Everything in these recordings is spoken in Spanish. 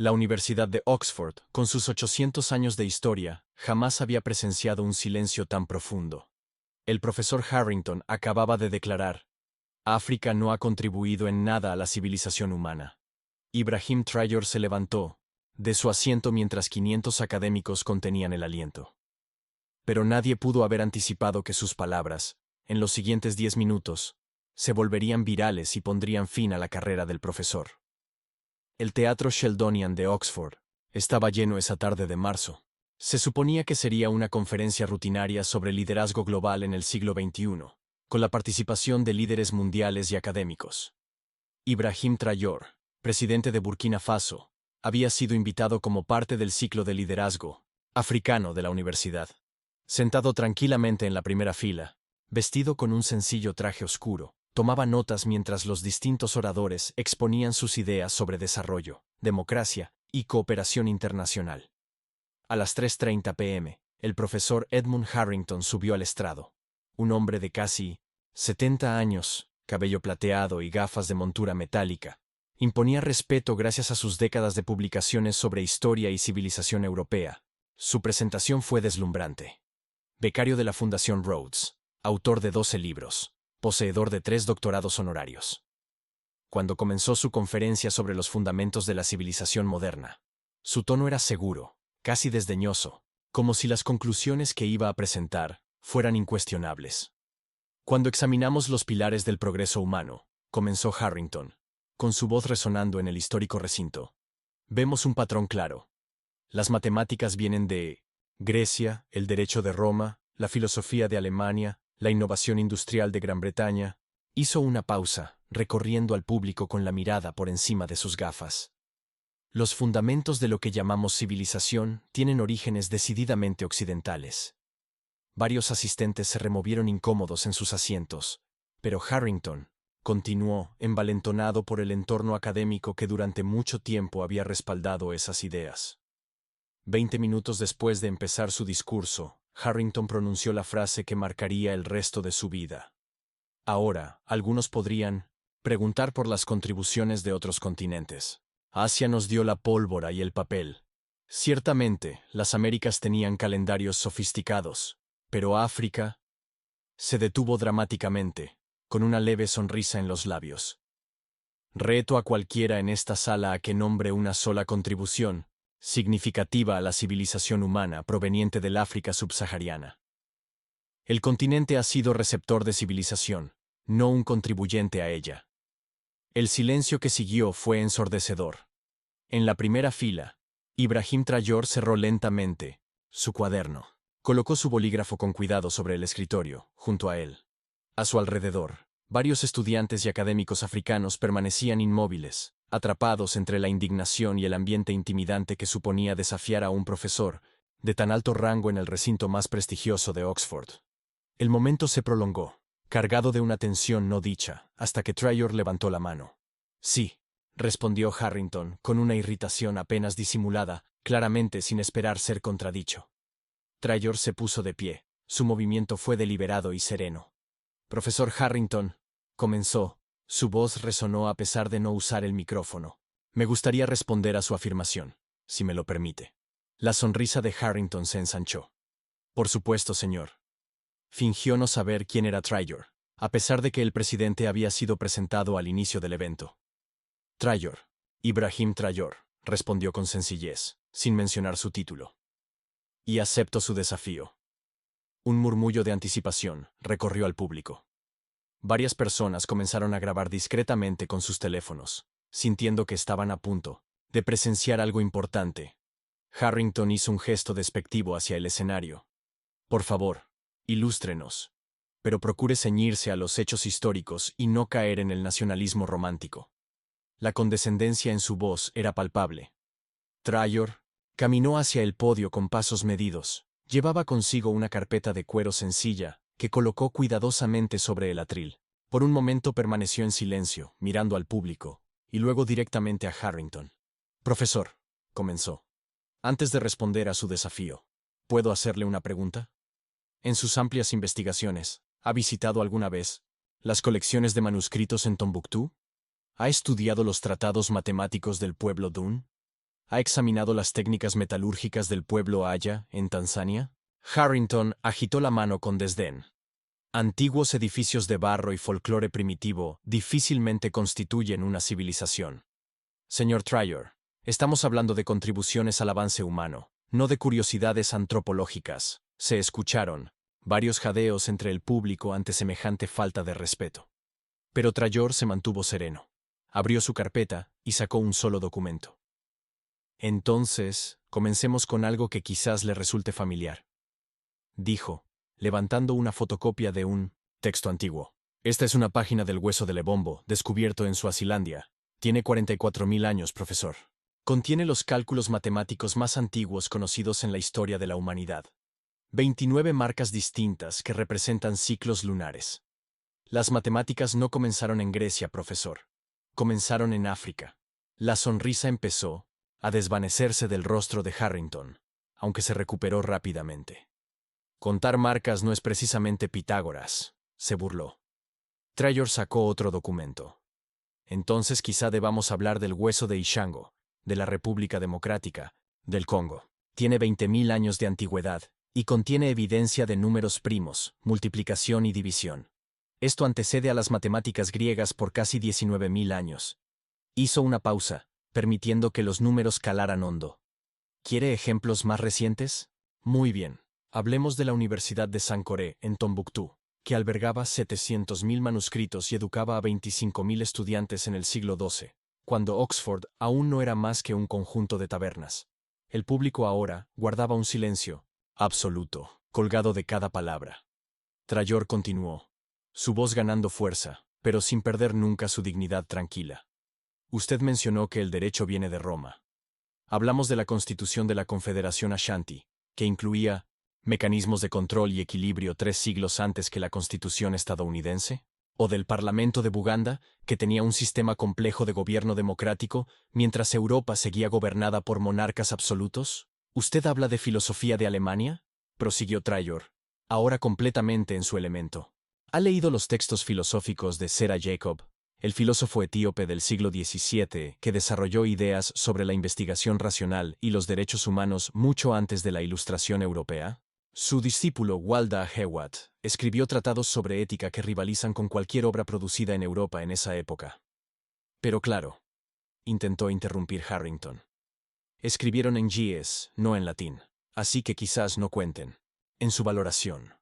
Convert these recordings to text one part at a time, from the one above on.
La Universidad de Oxford, con sus 800 años de historia, jamás había presenciado un silencio tan profundo. El profesor Harrington acababa de declarar: África no ha contribuido en nada a la civilización humana. Ibrahim Traore se levantó de su asiento mientras 500 académicos contenían el aliento. Pero nadie pudo haber anticipado que sus palabras, en los siguientes 10 minutos, se volverían virales y pondrían fin a la carrera del profesor. El Teatro Sheldonian de Oxford estaba lleno esa tarde de marzo. Se suponía que sería una conferencia rutinaria sobre liderazgo global en el siglo XXI, con la participación de líderes mundiales y académicos. Ibrahim Traore, presidente de Burkina Faso, había sido invitado como parte del ciclo de liderazgo africano de la universidad. Sentado tranquilamente en la primera fila, vestido con un sencillo traje oscuro, tomaba notas mientras los distintos oradores exponían sus ideas sobre desarrollo, democracia y cooperación internacional. A las 3:30 p.m., el profesor Edmund Harrington subió al estrado. Un hombre de casi 70 años, cabello plateado y gafas de montura metálica, imponía respeto gracias a sus décadas de publicaciones sobre historia y civilización europea. Su presentación fue deslumbrante. Becario de la Fundación Rhodes, autor de 12 libros, poseedor de 3 doctorados honorarios. Cuando comenzó su conferencia sobre los fundamentos de la civilización moderna, su tono era seguro, casi desdeñoso, como si las conclusiones que iba a presentar fueran incuestionables. Cuando examinamos los pilares del progreso humano, comenzó Harrington, con su voz resonando en el histórico recinto, vemos un patrón claro. Las matemáticas vienen de Grecia, el derecho de Roma, la filosofía de Alemania, la innovación industrial de Gran Bretaña. Hizo una pausa, recorriendo al público con la mirada por encima de sus gafas. Los fundamentos de lo que llamamos civilización tienen orígenes decididamente occidentales. Varios asistentes se removieron incómodos en sus asientos, pero Harrington continuó, envalentonado por el entorno académico que durante mucho tiempo había respaldado esas ideas. 20 minutos después de empezar su discurso, Harrington pronunció la frase que marcaría el resto de su vida. Ahora, algunos podrían preguntar por las contribuciones de otros continentes. Asia nos dio la pólvora y el papel. Ciertamente, las Américas tenían calendarios sofisticados, pero África se detuvo dramáticamente, con una leve sonrisa en los labios. Reto a cualquiera en esta sala a que nombre una sola contribución significativa a la civilización humana proveniente del África subsahariana. El continente ha sido receptor de civilización, no un contribuyente a ella. El silencio que siguió fue ensordecedor. En la primera fila, Ibrahim Traore cerró lentamente su cuaderno. Colocó su bolígrafo con cuidado sobre el escritorio, junto a él. A su alrededor, varios estudiantes y académicos africanos permanecían inmóviles, atrapados entre la indignación y el ambiente intimidante que suponía desafiar a un profesor de tan alto rango en el recinto más prestigioso de Oxford. El momento se prolongó, cargado de una tensión no dicha, hasta que Traore levantó la mano. Sí, respondió Harrington, con una irritación apenas disimulada, claramente sin esperar ser contradicho. Traore se puso de pie. Su movimiento fue deliberado y sereno. Profesor Harrington, comenzó. Su voz resonó a pesar de no usar el micrófono. Me gustaría responder a su afirmación, si me lo permite. La sonrisa de Harrington se ensanchó. Por supuesto, señor. Fingió no saber quién era Traore, a pesar de que el presidente había sido presentado al inicio del evento. Traore, Ibrahim Traore, respondió con sencillez, sin mencionar su título. Y acepto su desafío. Un murmullo de anticipación recorrió al público. Varias personas comenzaron a grabar discretamente con sus teléfonos, sintiendo que estaban a punto de presenciar algo importante. Harrington hizo un gesto despectivo hacia el escenario. Por favor, ilústrenos, pero procure ceñirse a los hechos históricos y no caer en el nacionalismo romántico. La condescendencia en su voz era palpable. Traore caminó hacia el podio con pasos medidos. Llevaba consigo una carpeta de cuero sencilla, que colocó cuidadosamente sobre el atril. Por un momento permaneció en silencio, mirando al público, y luego directamente a Harrington. Profesor, comenzó. Antes de responder a su desafío, ¿puedo hacerle una pregunta? En sus amplias investigaciones, ¿ha visitado alguna vez las colecciones de manuscritos en Tombuctú? ¿Ha estudiado los tratados matemáticos del pueblo Dun? ¿Ha examinado las técnicas metalúrgicas del pueblo Haya, en Tanzania? Harrington agitó la mano con desdén. Antiguos edificios de barro y folclore primitivo difícilmente constituyen una civilización. Señor Tryor, estamos hablando de contribuciones al avance humano, no de curiosidades antropológicas. Se escucharon varios jadeos entre el público ante semejante falta de respeto. Pero Tryor se mantuvo sereno. Abrió su carpeta y sacó un solo documento. Entonces, comencemos con algo que quizás le resulte familiar, dijo, levantando una fotocopia de un texto antiguo. Esta es una página del hueso de Lebombo, descubierto en Suazilandia. Tiene 44.000 años, profesor. Contiene los cálculos matemáticos más antiguos conocidos en la historia de la humanidad. 29 marcas distintas que representan ciclos lunares. Las matemáticas no comenzaron en Grecia, profesor. Comenzaron en África. La sonrisa empezó a desvanecerse del rostro de Harrington, aunque se recuperó rápidamente. Contar marcas no es precisamente Pitágoras, se burló. Tryor sacó otro documento. Entonces quizá debamos hablar del hueso de Ishango, de la República Democrática, del Congo. Tiene 20.000 años de antigüedad y contiene evidencia de números primos, multiplicación y división. Esto antecede a las matemáticas griegas por casi 19.000 años. Hizo una pausa, permitiendo que los números calaran hondo. ¿Quiere ejemplos más recientes? Muy bien. Hablemos de la Universidad de Sankoré, en Tombuctú, que albergaba 700.000 manuscritos y educaba a 25.000 estudiantes en el siglo XII, cuando Oxford aún no era más que un conjunto de tabernas. El público ahora guardaba un silencio absoluto, colgado de cada palabra. Tryor continuó, su voz ganando fuerza, pero sin perder nunca su dignidad tranquila. Usted mencionó que el derecho viene de Roma. Hablamos de la Constitución de la Confederación Ashanti, que incluía mecanismos de control y equilibrio 3 siglos antes que la Constitución estadounidense, o del Parlamento de Buganda, que tenía un sistema complejo de gobierno democrático, mientras Europa seguía gobernada por monarcas absolutos. ¿Usted habla de filosofía de Alemania?, prosiguió Tryor, ahora completamente en su elemento. ¿Ha leído los textos filosóficos de Sera Jacob, el filósofo etíope del siglo XVII que desarrolló ideas sobre la investigación racional y los derechos humanos mucho antes de la Ilustración europea? Su discípulo Walda Hewat escribió tratados sobre ética que rivalizan con cualquier obra producida en Europa en esa época. Pero claro, intentó interrumpir Harrington. Escribieron en gies, no en latín, así que quizás no cuenten en su valoración.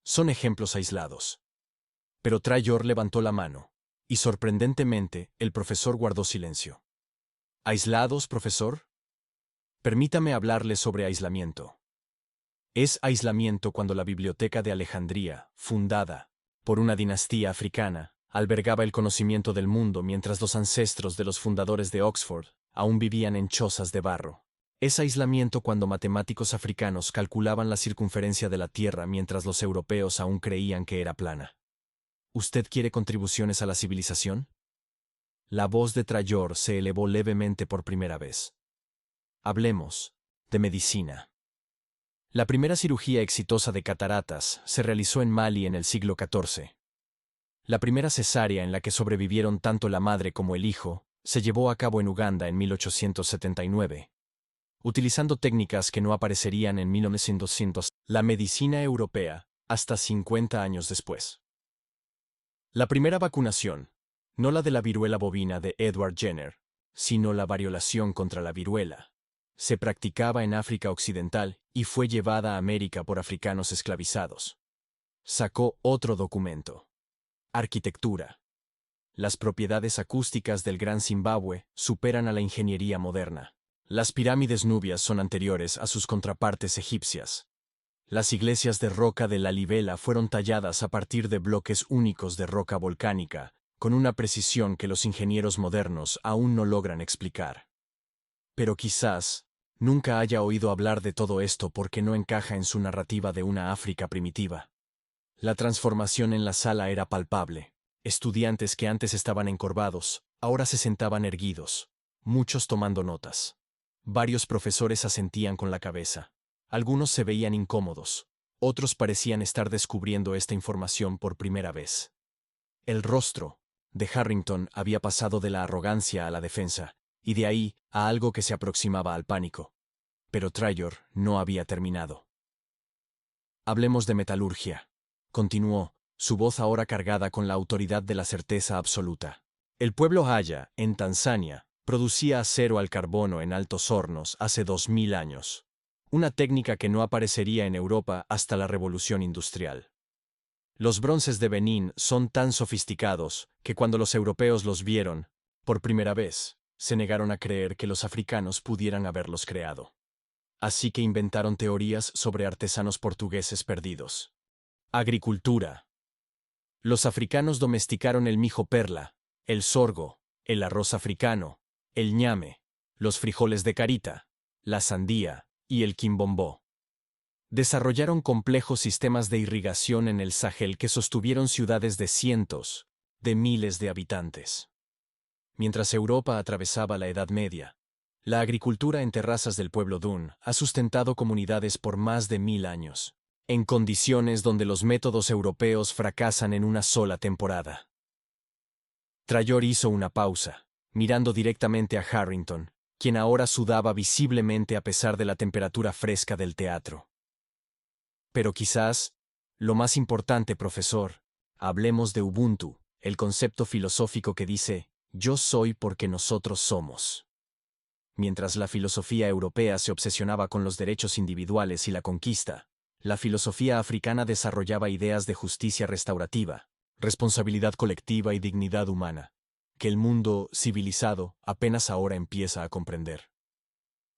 Son ejemplos aislados. Pero Tryor levantó la mano, y sorprendentemente el profesor guardó silencio. ¿Aislados, profesor? Permítame hablarle sobre aislamiento. Es aislamiento cuando la Biblioteca de Alejandría, fundada por una dinastía africana, albergaba el conocimiento del mundo mientras los ancestros de los fundadores de Oxford aún vivían en chozas de barro. Es aislamiento cuando matemáticos africanos calculaban la circunferencia de la Tierra mientras los europeos aún creían que era plana. ¿Usted quiere contribuciones a la civilización? La voz de Tryor se elevó levemente por primera vez. Hablemos de medicina. La primera cirugía exitosa de cataratas se realizó en Mali en el siglo XIV. La primera cesárea en la que sobrevivieron tanto la madre como el hijo se llevó a cabo en Uganda en 1879. Utilizando técnicas que no aparecerían en 1900, la medicina europea, hasta 50 años después. La primera vacunación, no la de la viruela bovina de Edward Jenner, sino la variolación contra la viruela, se practicaba en África Occidental y fue llevada a América por africanos esclavizados. Sacó otro documento. Arquitectura. Las propiedades acústicas del Gran Zimbabue superan a la ingeniería moderna. Las pirámides nubias son anteriores a sus contrapartes egipcias. Las iglesias de roca de Lalibela fueron talladas a partir de bloques únicos de roca volcánica, con una precisión que los ingenieros modernos aún no logran explicar. Pero quizás nunca haya oído hablar de todo esto porque no encaja en su narrativa de una África primitiva. La transformación en la sala era palpable. Estudiantes que antes estaban encorvados, ahora se sentaban erguidos, muchos tomando notas. Varios profesores asentían con la cabeza. Algunos se veían incómodos, otros parecían estar descubriendo esta información por primera vez. El rostro de Harrington había pasado de la arrogancia a la defensa, y de ahí a algo que se aproximaba al pánico. Pero Trayor no había terminado. Hablemos de metalurgia, continuó, su voz ahora cargada con la autoridad de la certeza absoluta. El pueblo Haya, en Tanzania, producía acero al carbono en altos hornos hace 2000 años. Una técnica que no aparecería en Europa hasta la Revolución Industrial. Los bronces de Benín son tan sofisticados que cuando los europeos los vieron, por primera vez, se negaron a creer que los africanos pudieran haberlos creado. Así que inventaron teorías sobre artesanos portugueses perdidos. Agricultura. Los africanos domesticaron el mijo perla, el sorgo, el arroz africano, el ñame, los frijoles de carita, la sandía y el quimbombó. Desarrollaron complejos sistemas de irrigación en el Sahel que sostuvieron ciudades de cientos, de miles de habitantes. Mientras Europa atravesaba la Edad Media, la agricultura en terrazas del pueblo Dun ha sustentado comunidades por más de 1000 años, en condiciones donde los métodos europeos fracasan en una sola temporada. Trayor hizo una pausa, mirando directamente a Harrington, quien ahora sudaba visiblemente a pesar de la temperatura fresca del teatro. Pero quizás, lo más importante, profesor, hablemos de Ubuntu, el concepto filosófico que dice, yo soy porque nosotros somos. Mientras la filosofía europea se obsesionaba con los derechos individuales y la conquista, la filosofía africana desarrollaba ideas de justicia restaurativa, responsabilidad colectiva y dignidad humana, que el mundo civilizado apenas ahora empieza a comprender.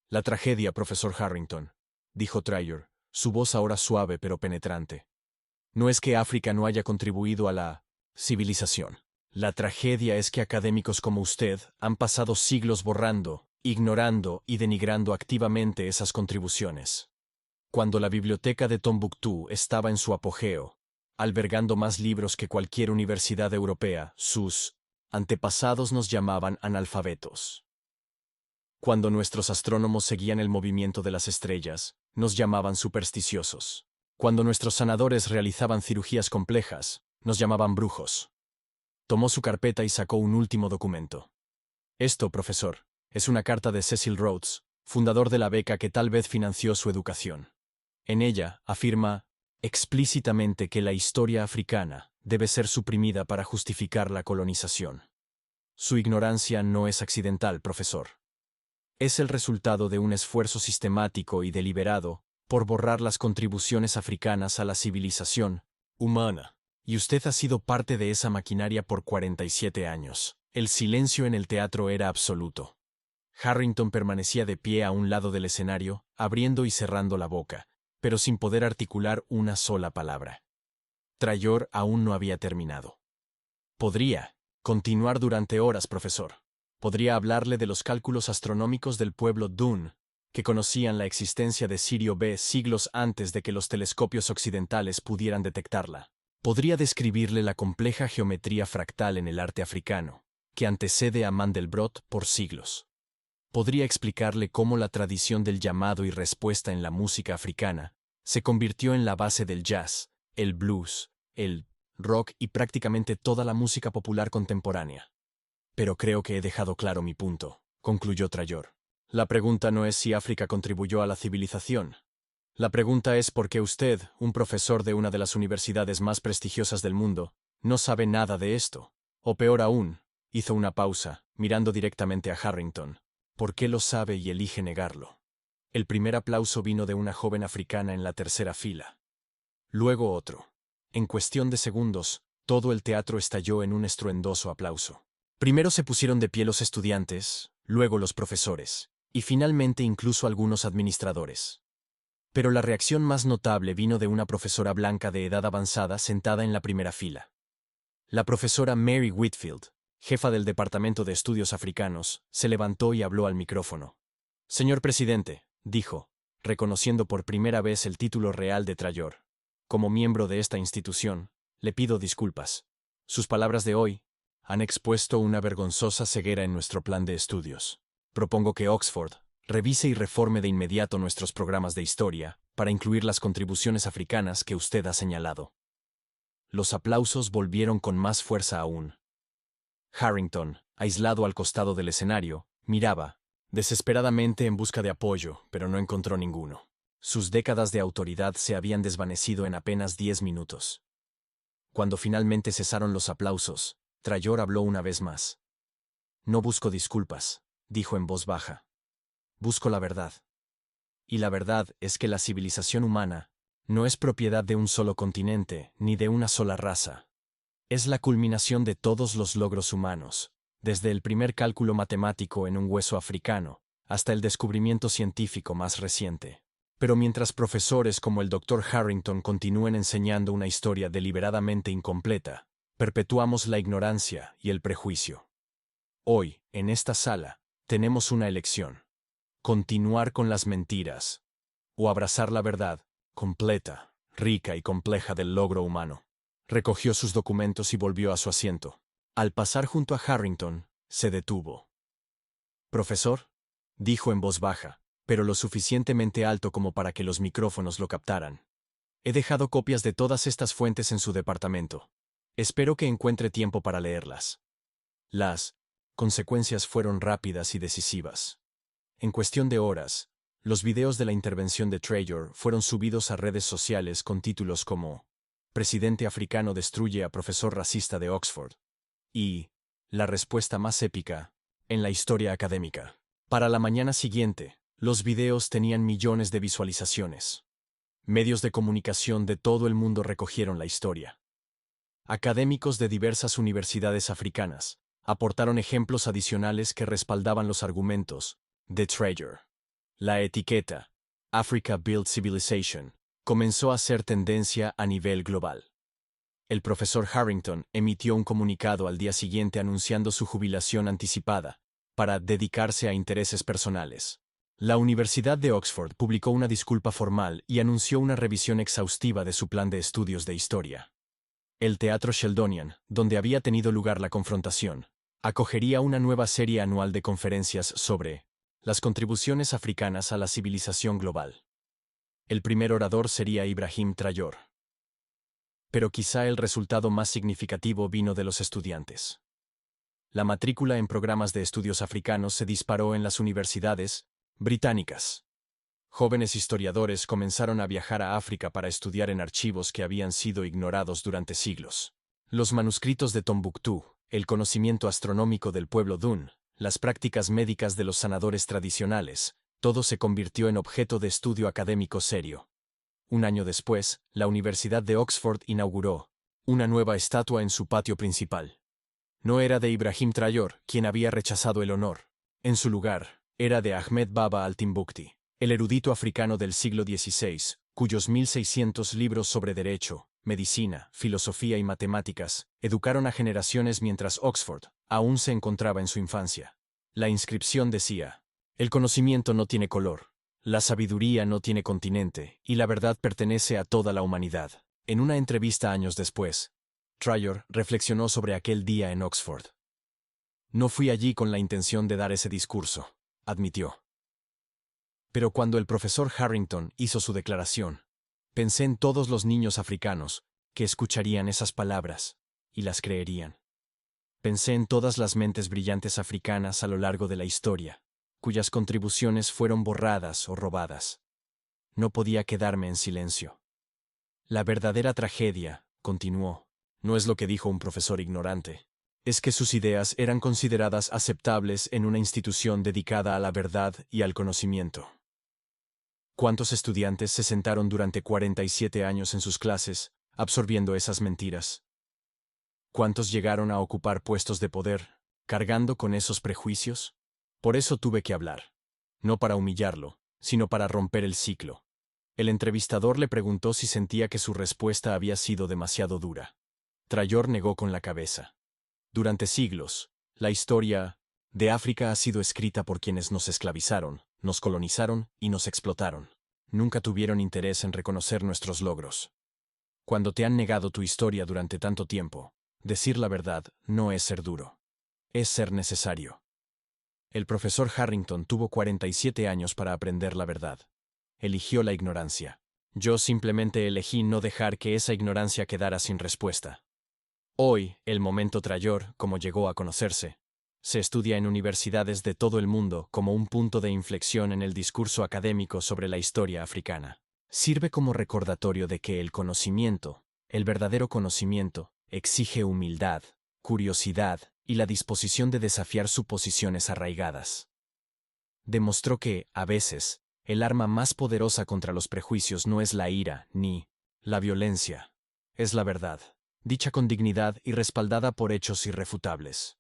La tragedia, profesor Harrington, dijo Trayor, su voz ahora suave pero penetrante. No es que África no haya contribuido a la civilización. La tragedia es que académicos como usted han pasado siglos borrando, ignorando y denigrando activamente esas contribuciones. Cuando la biblioteca de Tombuctú estaba en su apogeo, albergando más libros que cualquier universidad europea, sus antepasados nos llamaban analfabetos. Cuando nuestros astrónomos seguían el movimiento de las estrellas, nos llamaban supersticiosos. Cuando nuestros sanadores realizaban cirugías complejas, nos llamaban brujos. Tomó su carpeta y sacó un último documento. Esto, profesor, es una carta de Cecil Rhodes, fundador de la beca que tal vez financió su educación. En ella afirma explícitamente que la historia africana debe ser suprimida para justificar la colonización. Su ignorancia no es accidental, profesor. Es el resultado de un esfuerzo sistemático y deliberado por borrar las contribuciones africanas a la civilización humana. Y usted ha sido parte de esa maquinaria por 47 años. El silencio en el teatro era absoluto. Harrington permanecía de pie a un lado del escenario, abriendo y cerrando la boca, pero sin poder articular una sola palabra. Trayor aún no había terminado. Podría continuar durante horas, profesor. Podría hablarle de los cálculos astronómicos del pueblo Dun, que conocían la existencia de Sirio B siglos antes de que los telescopios occidentales pudieran detectarla. Podría describirle la compleja geometría fractal en el arte africano, que antecede a Mandelbrot por siglos. Podría explicarle cómo la tradición del llamado y respuesta en la música africana se convirtió en la base del jazz, el blues, el rock y prácticamente toda la música popular contemporánea. Pero creo que he dejado claro mi punto, concluyó Trayor. La pregunta no es si África contribuyó a la civilización. La pregunta es por qué usted, un profesor de una de las universidades más prestigiosas del mundo, no sabe nada de esto. O peor aún, hizo una pausa, mirando directamente a Harrington. ¿Por qué lo sabe y elige negarlo? El primer aplauso vino de una joven africana en la tercera fila. Luego otro. En cuestión de segundos, todo el teatro estalló en un estruendoso aplauso. Primero se pusieron de pie los estudiantes, luego los profesores, y finalmente incluso algunos administradores. Pero la reacción más notable vino de una profesora blanca de edad avanzada sentada en la primera fila. La profesora Mary Whitfield, jefa del Departamento de Estudios Africanos, se levantó y habló al micrófono. Señor presidente, dijo, reconociendo por primera vez el título real de Trayor. Como miembro de esta institución, le pido disculpas. Sus palabras de hoy han expuesto una vergonzosa ceguera en nuestro plan de estudios. Propongo que Oxford revise y reforme de inmediato nuestros programas de historia para incluir las contribuciones africanas que usted ha señalado. Los aplausos volvieron con más fuerza aún. Harrington, aislado al costado del escenario, Miraba, desesperadamente en busca de apoyo, pero no encontró ninguno. Sus décadas de autoridad se habían desvanecido en apenas 10 minutos. Cuando finalmente cesaron los aplausos, Trayor habló una vez más. No busco disculpas, dijo en voz baja. Busco la verdad. Y la verdad es que la civilización humana no es propiedad de un solo continente ni de una sola raza. Es la culminación de todos los logros humanos, desde el primer cálculo matemático en un hueso africano hasta el descubrimiento científico más reciente. Pero mientras profesores como el Dr. Harrington continúen enseñando una historia deliberadamente incompleta, perpetuamos la ignorancia y el prejuicio. Hoy, en esta sala, tenemos una elección: continuar con las mentiras o abrazar la verdad, completa, rica y compleja del logro humano. Recogió sus documentos y volvió a su asiento. Al pasar junto a Harrington, se detuvo. «Profesor», dijo en voz baja, pero lo suficientemente alto como para que los micrófonos lo captaran. «He dejado copias de todas estas fuentes en su departamento. Espero que encuentre tiempo para leerlas». Las consecuencias fueron rápidas y decisivas. En cuestión de horas, los videos de la intervención de Trayor fueron subidos a redes sociales con títulos como «Presidente africano destruye a profesor racista de Oxford» y «La respuesta más épica en la historia académica». Para la mañana siguiente, los videos tenían millones de visualizaciones. Medios de comunicación de todo el mundo recogieron la historia. Académicos de diversas universidades africanas aportaron ejemplos adicionales que respaldaban los argumentos de Trayor. La etiqueta Africa Built Civilization comenzó a ser tendencia a nivel global. El profesor Harrington emitió un comunicado al día siguiente anunciando su jubilación anticipada para dedicarse a intereses personales. La Universidad de Oxford publicó una disculpa formal y anunció una revisión exhaustiva de su plan de estudios de historia. El Teatro Sheldonian, donde había tenido lugar la confrontación, acogería una nueva serie anual de conferencias sobre las contribuciones africanas a la civilización global. El primer orador sería Ibrahim Trayor. Pero quizá el resultado más significativo vino de los estudiantes. La matrícula en programas de estudios africanos se disparó en las universidades británicas. Jóvenes historiadores comenzaron a viajar a África para estudiar en archivos que habían sido ignorados durante siglos. Los manuscritos de Tombuctú, el conocimiento astronómico del pueblo Dun, las prácticas médicas de los sanadores tradicionales, todo se convirtió en objeto de estudio académico serio. Un año después, la Universidad de Oxford inauguró una nueva estatua en su patio principal. No era de Ibrahim Trayor, quien había rechazado el honor. En su lugar, era de Ahmed Baba al-Timbukti, el erudito africano del siglo XVI, cuyos 1600 libros sobre derecho, medicina, filosofía y matemáticas educaron a generaciones mientras Oxford aún se encontraba en su infancia. La inscripción decía: «El conocimiento no tiene color, la sabiduría no tiene continente, y la verdad pertenece a toda la humanidad». En una entrevista años después, Trayor reflexionó sobre aquel día en Oxford. «No fui allí con la intención de dar ese discurso», admitió. Pero cuando el profesor Harrington hizo su declaración, pensé en todos los niños africanos que escucharían esas palabras y las creerían. Pensé en todas las mentes brillantes africanas a lo largo de la historia, cuyas contribuciones fueron borradas o robadas. No podía quedarme en silencio. La verdadera tragedia, continuó, no es lo que dijo un profesor ignorante. Es que sus ideas eran consideradas aceptables en una institución dedicada a la verdad y al conocimiento. ¿Cuántos estudiantes se sentaron durante 47 años en sus clases, absorbiendo esas mentiras? ¿Cuántos llegaron a ocupar puestos de poder, cargando con esos prejuicios? Por eso tuve que hablar. No para humillarlo, sino para romper el ciclo. El entrevistador le preguntó si sentía que su respuesta había sido demasiado dura. Trayor negó con la cabeza. Durante siglos, la historia de África ha sido escrita por quienes nos esclavizaron, nos colonizaron y nos explotaron. Nunca tuvieron interés en reconocer nuestros logros. Cuando te han negado tu historia durante tanto tiempo, decir la verdad no es ser duro. Es ser necesario. El profesor Harrington tuvo 47 años para aprender la verdad. Eligió la ignorancia. Yo simplemente elegí no dejar que esa ignorancia quedara sin respuesta. Hoy, el momento Trayor, como llegó a conocerse, Se estudia en universidades de todo el mundo como un punto de inflexión en el discurso académico sobre la historia africana. Sirve como recordatorio de que el conocimiento, el verdadero conocimiento, exige humildad, curiosidad y la disposición de desafiar suposiciones arraigadas. Demostró que, a veces, el arma más poderosa contra los prejuicios no es la ira ni la violencia, es la verdad, dicha con dignidad y respaldada por hechos irrefutables.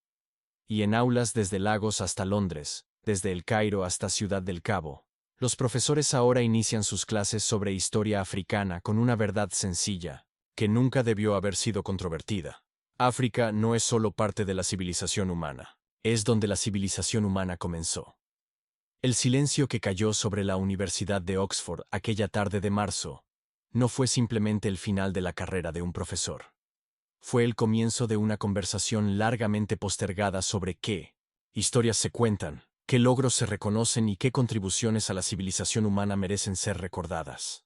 Y en aulas desde Lagos hasta Londres, desde El Cairo hasta Ciudad del Cabo, los profesores ahora inician sus clases sobre historia africana con una verdad sencilla, que nunca debió haber sido controvertida. África no es solo parte de la civilización humana, es donde la civilización humana comenzó. El silencio que cayó sobre la Universidad de Oxford aquella tarde de marzo no fue simplemente el final de la carrera de un profesor. Fue el comienzo de una conversación largamente postergada sobre qué historias se cuentan, qué logros se reconocen y qué contribuciones a la civilización humana merecen ser recordadas.